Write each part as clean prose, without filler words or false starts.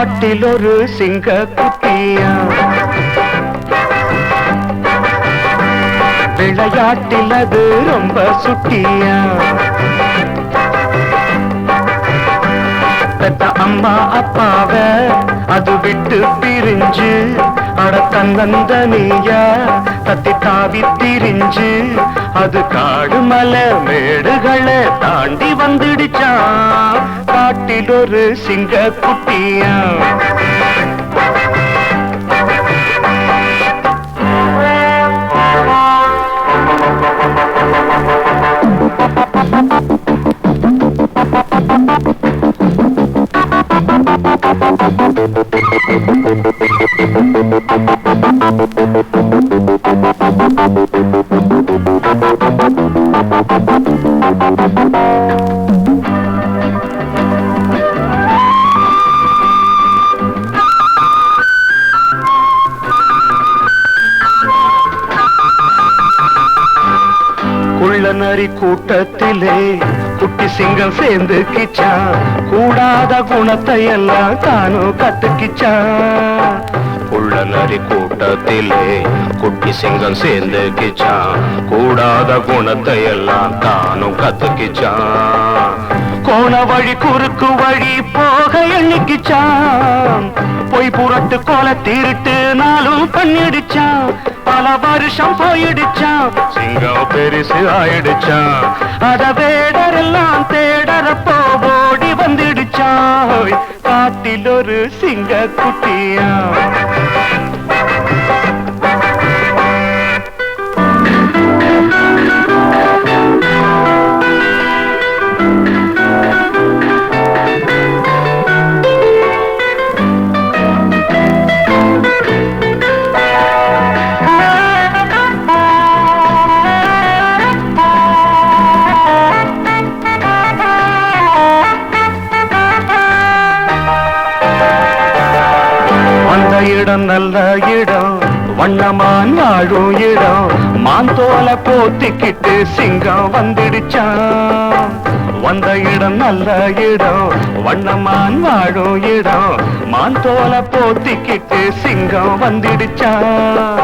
காட்டில் ஒரு சிங்க குட்டியா விளையாட்டில் அது ரொம்ப சுட்டியா பெத்த அம்மா அப்பாவ அது விட்டு பிரிஞ்சு அட தன்னந்தனியா தத்தி தாவி திரிஞ்சு அது காடு மலை மேடுகளை தாண்டி வந்துடுச்சான் காட்டில் ஒரு சிங்க குட்டியா குள்ளநரி கூட்டத்திலே குட்டி சிங்கம் சேர்ந்து கிச்சான் கூடாத குணத்தை எல்லாம் தானும் கத்துக்கிச்சான் குள்ளநரி கூட்டத்திலே குட்டி சிங்கம் சேர்ந்து கிச்சான் கூடாத குணத்தை எல்லாம் தானும் கத்துக்கிச்சான் கோண வழி குறுக்கு வழி போக எண்ணிக்கிச்சான் பொய் புரட்டு கொலை திருட்டு நாளும் பண்ணிடுச்சான் பல வருஷம் போயிடுச்சான் சிங்கம் பெருசு ஆயிடுச்சான் அத வேடரெல்லாம் தேடறப்போ ஓடி வந்துடுச்சான் காட்டில் ஒரு சிங்க குட்டியா இடம் நல்ல இடம் வண்ணமான் வாழும் இடம் மாந்தோல போத்திக்கிட்டு சிங்கம் வந்துடுச்சான் வந்த இடம் நல்ல இடம் வண்ணமான் வாழும் இடம் மாந்தோல போத்திக்கிட்டு சிங்கம் வந்துடுச்சான்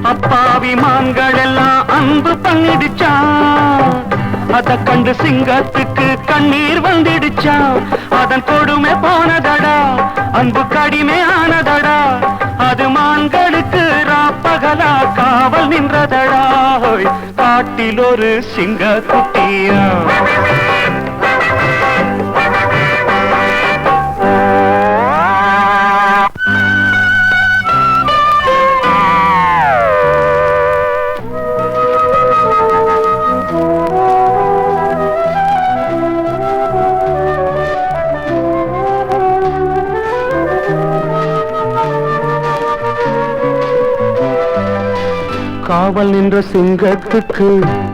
அப்பாவி மான்கள் எல்லாம் அன்பு பண்ணிடுச்சான் அத கண்டு சிங்கத்துக்கு கண்ணீர் வந்துடுச்சான் அதன் கொடுமை போனதடா அன்பு கடிமை ஆனதடா அது மான்களுக்கு ராப்பகலா காவல் நின்றதடா காட்டில் ஒரு சிங்க குட்டியா காவல் நின்ற சிங்கத்துக்கு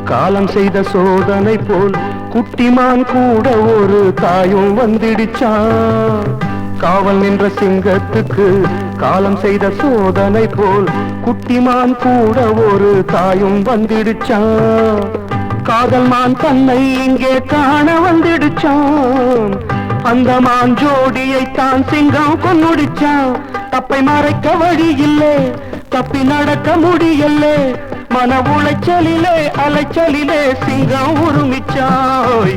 காலம் செய்த சோதனை போல் குட்டிமான் கூட ஒரு தாயும் வந்துடுச்சான் காவல் நின்ற சிங்கத்துக்கு காலம் செய்த சோதனை போல் குட்டிமான் கூட ஒரு தாயும் வந்துடுச்சான் காதல் மான் தன்னை இங்கே காண வந்துடுச்சான் அந்த மான் ஜோடியை தான் சிங்கம் கொன்னுடுச்சான் தப்பை மறைக்க வழி இல்லை தப்பி நடக்க முடியலே மன உளைச்சலிலே அலைச்சலிலே சிங்கம் உருமிச்சாய்